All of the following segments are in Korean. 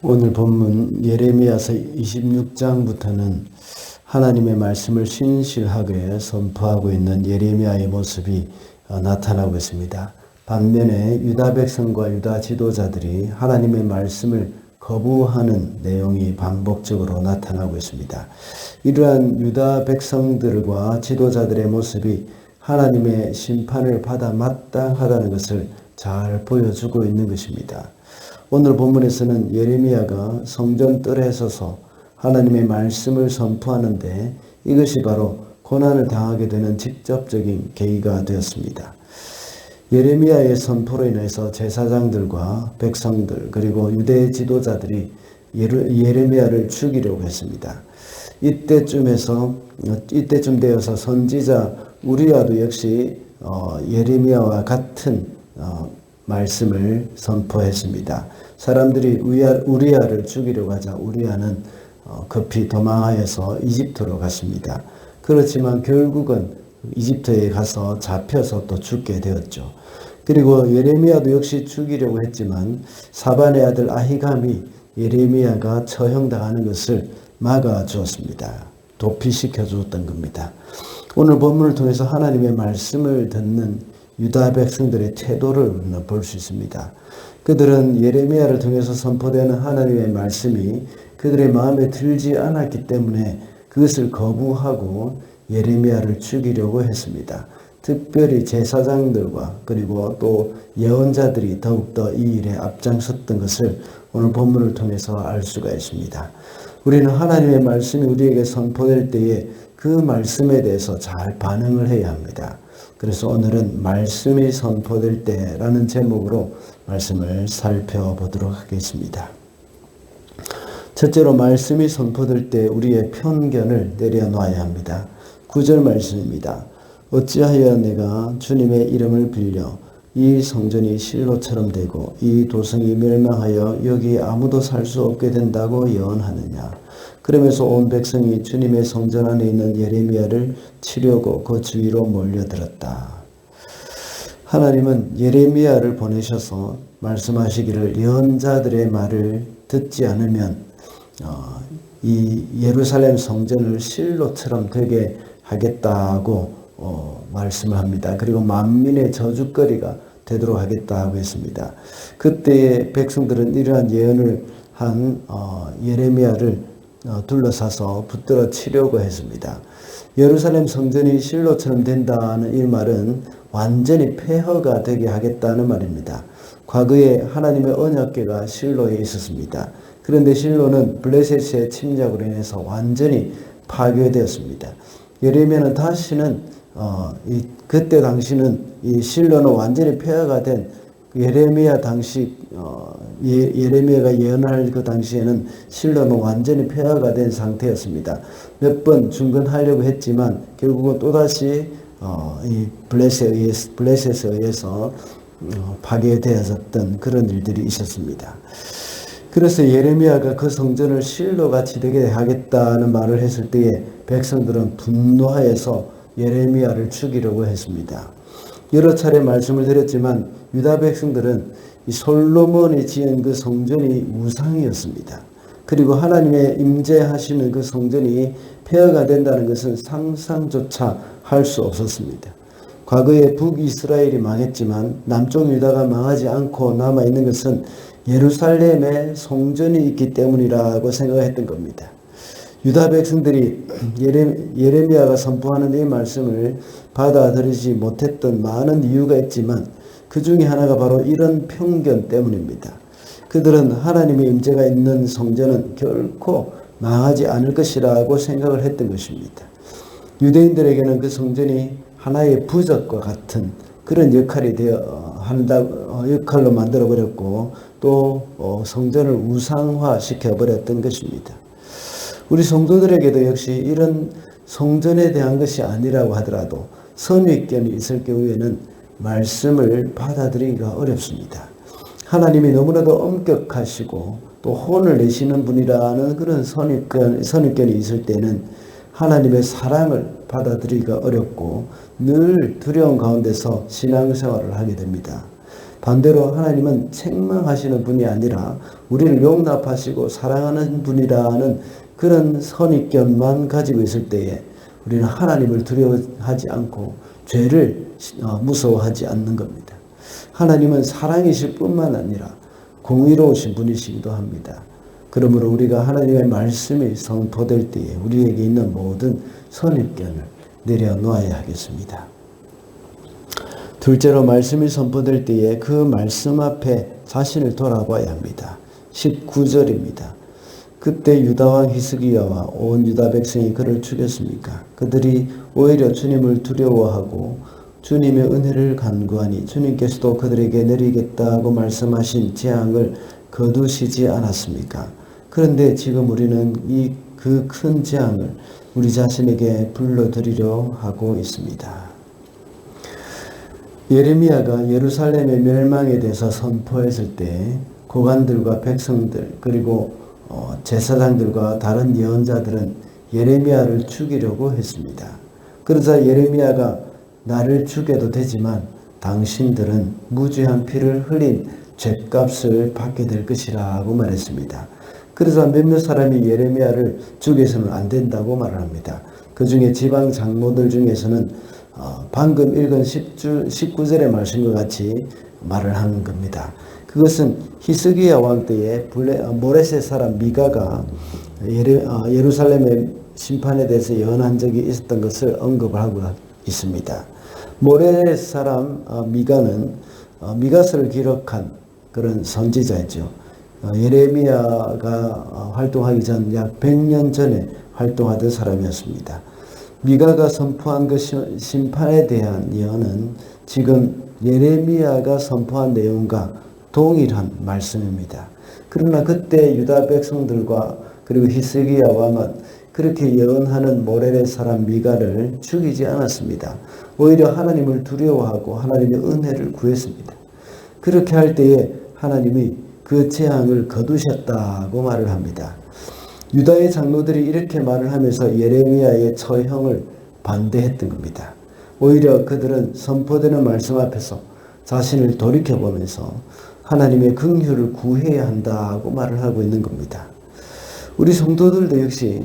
오늘 본문 예레미야서 26장부터는 하나님의 말씀을 신실하게 선포하고 있는 예레미야의 모습이 나타나고 있습니다. 반면에 유다 백성과 유다 지도자들이 하나님의 말씀을 거부하는 내용이 반복적으로 나타나고 있습니다. 이러한 유다 백성들과 지도자들의 모습이 하나님의 심판을 받아 마땅하다는 것을 잘 보여주고 있는 것입니다. 오늘 본문에서는 예레미야가 성전 뜰에 서서 하나님의 말씀을 선포하는데 이것이 바로 고난을 당하게 되는 직접적인 계기가 되었습니다. 예레미야의 선포로 인해서 제사장들과 백성들 그리고 유대 지도자들이 예레미야를 죽이려고 했습니다. 이때쯤 되어서 선지자 우리야도 역시 예레미야와 같은 말씀을 선포했습니다. 사람들이 우리야를 죽이려고 하자 우리야는 급히 도망하여서 이집트로 갔습니다. 그렇지만 결국은 이집트에 가서 잡혀서 또 죽게 되었죠. 그리고 예레미야도 역시 죽이려고 했지만 사반의 아들 아히감이 예레미야가 처형당하는 것을 막아주었습니다. 도피시켜 주었던 겁니다. 오늘 본문을 통해서 하나님의 말씀을 듣는 유다 백성들의 태도를 볼 수 있습니다. 그들은 예레미야를 통해서 선포되는 하나님의 말씀이 그들의 마음에 들지 않았기 때문에 그것을 거부하고 예레미야를 죽이려고 했습니다. 특별히 제사장들과 그리고 또 예언자들이 더욱더 이 일에 앞장섰던 것을 오늘 본문을 통해서 알 수가 있습니다. 우리는 하나님의 말씀이 우리에게 선포될 때에 그 말씀에 대해서 잘 반응을 해야 합니다. 그래서 오늘은 말씀이 선포될 때라는 제목으로 말씀을 살펴보도록 하겠습니다. 첫째로 말씀이 선포될 때 우리의 편견을 내려놔야 합니다. 9절 말씀입니다. 어찌하여 내가 주님의 이름을 빌려 이 성전이 실로처럼 되고 이 도성이 멸망하여 여기 아무도 살 수 없게 된다고 예언하느냐. 그러면서 온 백성이 주님의 성전 안에 있는 예레미야를 치려고 그 주위로 몰려들었다. 하나님은 예레미야를 보내셔서 말씀하시기를 예언자들의 말을 듣지 않으면 이 예루살렘 성전을 실로처럼 되게 하겠다고 말씀을 합니다. 그리고 만민의 저주거리가 되도록 하겠다고 했습니다. 그때의 백성들은 이러한 예언을 한 예레미야를 둘러싸서 붙들어 치려고 했습니다. 예루살렘 성전이 실로처럼 된다는 이 말은 완전히 폐허가 되게 하겠다는 말입니다. 과거에 하나님의 언약궤가 실로에 있었습니다. 그런데 실로는 블레셋의 침략으로 인해서 완전히 파괴되었습니다. 예레미야는 다시는 그때 당시는 이 실로는 완전히 폐허가 된 예레미야 당시 예레미야가 예언할 그 당시에는 실로는 완전히 폐허가 된 상태였습니다. 몇 번 중건하려고 했지만 결국은 또다시 이 블레셋에 의해서 파괴되어졌던 그런 일들이 있었습니다. 그래서 예레미야가 그 성전을 실로같이 되게 하겠다는 말을 했을 때에 백성들은 분노하여서 예레미야를 죽이려고 했습니다. 여러 차례 말씀을 드렸지만 유다 백성들은 이 솔로몬이 지은 그 성전이 우상이었습니다. 그리고 하나님의 임재하시는 그 성전이 폐허가 된다는 것은 상상조차 할 수 없었습니다. 과거에 북이스라엘이 망했지만 남쪽 유다가 망하지 않고 남아있는 것은 예루살렘에 성전이 있기 때문이라고 생각했던 겁니다. 유다 백성들이 예레미야가 선포하는 이 말씀을 받아들이지 못했던 많은 이유가 있지만 그 중에 하나가 바로 이런 편견 때문입니다. 그들은 하나님의 임재가 있는 성전은 결코 망하지 않을 것이라고 생각을 했던 것입니다. 유대인들에게는 그 성전이 하나의 부적과 같은 그런 역할이 역할로 만들어버렸고 또 성전을 우상화시켜버렸던 것입니다. 우리 성도들에게도 역시 이런 성전에 대한 것이 아니라고 하더라도 선입견이 있을 경우에는 말씀을 받아들이기가 어렵습니다. 하나님이 너무나도 엄격하시고 또 혼을 내시는 분이라는 그런 선입견이 있을 때는 하나님의 사랑을 받아들이기가 어렵고 늘 두려움 가운데서 신앙생활을 하게 됩니다. 반대로 하나님은 책망하시는 분이 아니라 우리를 용납하시고 사랑하는 분이라는 그런 선입견만 가지고 있을 때에 우리는 하나님을 두려워하지 않고 죄를 무서워하지 않는 겁니다. 하나님은 사랑이실 뿐만 아니라 공의로우신 분이시기도 합니다. 그러므로 우리가 하나님의 말씀이 선포될 때에 우리에게 있는 모든 선입견을 내려놓아야 하겠습니다. 둘째로 말씀이 선포될 때에 그 말씀 앞에 자신을 돌아봐야 합니다. 19절입니다. 그때 유다왕 히스기야와 온 유다 백성이 그를 죽였습니까? 그들이 오히려 주님을 두려워하고 주님의 은혜를 간구하니 주님께서도 그들에게 내리겠다고 말씀하신 재앙을 거두시지 않았습니까? 그런데 지금 우리는 이 그 큰 재앙을 우리 자신에게 불러들이려 하고 있습니다. 예레미야가 예루살렘의 멸망에 대해서 선포했을 때 고관들과 백성들 그리고 제사장들과 다른 예언자들은 예레미야를 죽이려고 했습니다. 그러자 예레미야가 나를 죽여도 되지만 당신들은 무죄한 피를 흘린 죗값을 받게 될 것이라고 말했습니다. 그러자 몇몇 사람이 예레미야를 죽여서는 안 된다고 말을 합니다. 그 중에 지방 장로들 중에서는 방금 읽은 19절의 말씀과 같이 말을 하는 겁니다. 그것은 히스기야 왕 때에 모레셋 사람 미가가 예루살렘의 심판에 대해서 예언한 적이 있었던 것을 언급을 하고 있습니다. 모레셋 사람 미가는 미가서를 기록한 그런 선지자이죠. 예레미야가 활동하기 전 약 100년 전에 활동하던 사람이었습니다. 미가가 선포한 그 심판에 대한 예언은 지금 예레미야가 선포한 내용과 동일한 말씀입니다. 그러나 그때 유다 백성들과 그리고 히스기야 왕은 그렇게 예언하는 모레렛 사람 미가를 죽이지 않았습니다. 오히려 하나님을 두려워하고 하나님의 은혜를 구했습니다. 그렇게 할 때에 하나님이 그 재앙을 거두셨다고 말을 합니다. 유다의 장로들이 이렇게 말을 하면서 예레미야의 처형을 반대했던 겁니다. 오히려 그들은 선포되는 말씀 앞에서 자신을 돌이켜보면서 하나님의 긍휼을 구해야 한다고 말을 하고 있는 겁니다. 우리 성도들도 역시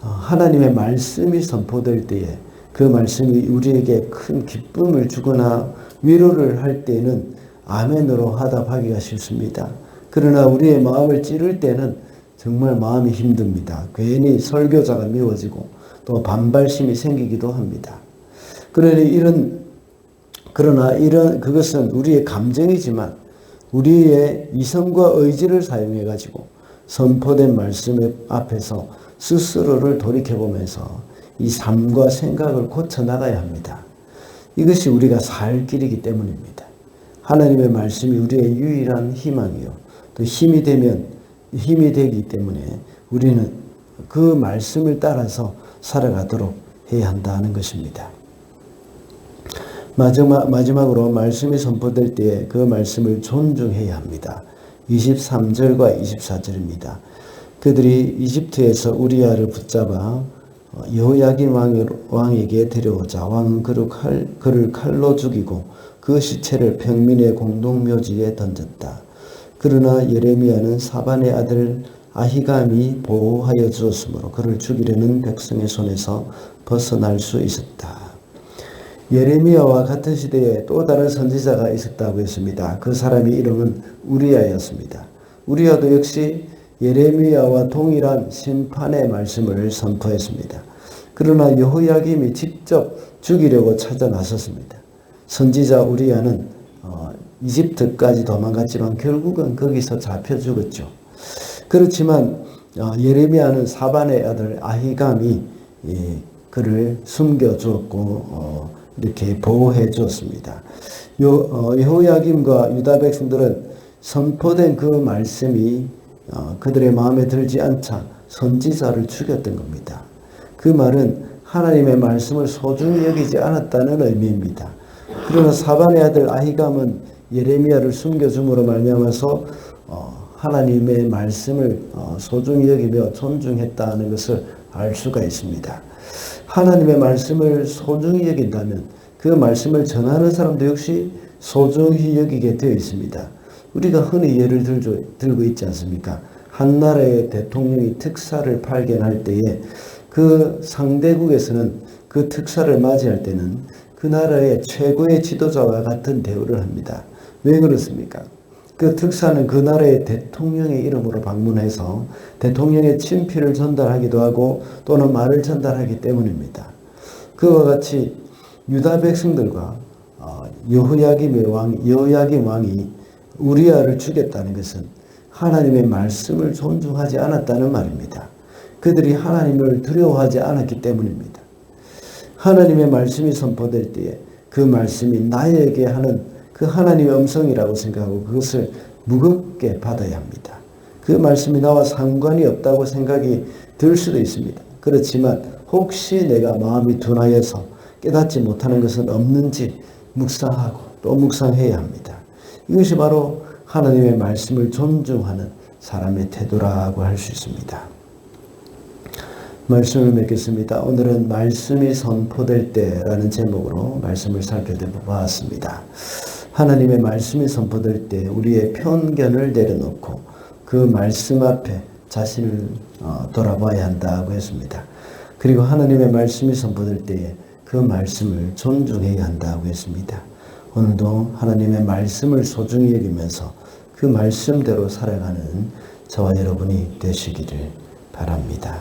하나님의 말씀이 선포될 때에 그 말씀이 우리에게 큰 기쁨을 주거나 위로를 할 때는 아멘으로 화답하기가 쉽습니다. 그러나 우리의 마음을 찌를 때는 정말 마음이 힘듭니다. 괜히 설교자가 미워지고 또 반발심이 생기기도 합니다. 그러나 그것은 우리의 감정이지만 우리의 이성과 의지를 사용해 가지고 선포된 말씀 앞에서 스스로를 돌이켜보면서 이 삶과 생각을 고쳐 나가야 합니다. 이것이 우리가 살 길이기 때문입니다. 하나님의 말씀이 우리의 유일한 희망이요. 또 힘이 되기 때문에 우리는 그 말씀을 따라서 살아가도록 해야 한다는 것입니다. 마지막으로 말씀이 선포될 때에 그 말씀을 존중해야 합니다. 23절과 24절입니다. 그들이 이집트에서 우리야를 붙잡아 여호야긴 왕에게 데려오자 왕은 그를 칼로 죽이고 그 시체를 평민의 공동묘지에 던졌다. 그러나 예레미야는 사반의 아들 아히감이 보호하여 주었으므로 그를 죽이려는 백성의 손에서 벗어날 수 있었다. 예레미야와 같은 시대에 또 다른 선지자가 있었다고 했습니다. 그 사람의 이름은 우리야였습니다. 우리야도 역시 예레미야와 동일한 심판의 말씀을 선포했습니다. 그러나 여호야김이 직접 죽이려고 찾아 나섰습니다. 선지자 우리야는 이집트까지 도망갔지만 결국은 거기서 잡혀 죽었죠. 그렇지만 예레미야는 사반의 아들 아히감이 그를 숨겨주었고 이렇게 보호해 주었습니다. 여호야김과 유다 백성들은 선포된 그 말씀이 그들의 마음에 들지 않자 선지자를 죽였던 겁니다. 그 말은 하나님의 말씀을 소중히 여기지 않았다는 의미입니다. 그러나 사반의 아들 아히감은 예레미야를 숨겨줌으로 말미암아서 하나님의 말씀을 소중히 여기며 존중했다는 것을 알 수가 있습니다. 하나님의 말씀을 소중히 여긴다면 그 말씀을 전하는 사람도 역시 소중히 여기게 되어 있습니다. 우리가 흔히 예를 들고 있지 않습니까? 한 나라의 대통령이 특사를 발견할 때에 그 상대국에서는 그 특사를 맞이할 때는 그 나라의 최고의 지도자와 같은 대우를 합니다. 왜 그렇습니까? 그 특사는 그 나라의 대통령의 이름으로 방문해서 대통령의 친필을 전달하기도 하고 또는 말을 전달하기 때문입니다. 그와 같이 유다 백성들과 여호야김 왕이 우리아를 죽였다는 것은 하나님의 말씀을 존중하지 않았다는 말입니다. 그들이 하나님을 두려워하지 않았기 때문입니다. 하나님의 말씀이 선포될 때에 그 말씀이 나에게 하는 그 하나님의 음성이라고 생각하고 그것을 무겁게 받아야 합니다. 그 말씀이 나와 상관이 없다고 생각이 들 수도 있습니다. 그렇지만 혹시 내가 마음이 둔하여서 깨닫지 못하는 것은 없는지 묵상하고 또 묵상해야 합니다. 이것이 바로 하나님의 말씀을 존중하는 사람의 태도라고 할 수 있습니다. 말씀을 맺겠습니다. 오늘은 말씀이 선포될 때라는 제목으로 말씀을 살펴보았습니다. 하나님의 말씀이 선포될 때 우리의 편견을 내려놓고 그 말씀 앞에 자신을 돌아봐야 한다고 했습니다. 그리고 하나님의 말씀이 선포될 때에 그 말씀을 존중해야 한다고 했습니다. 오늘도 하나님의 말씀을 소중히 여기면서 그 말씀대로 살아가는 저와 여러분이 되시기를 바랍니다.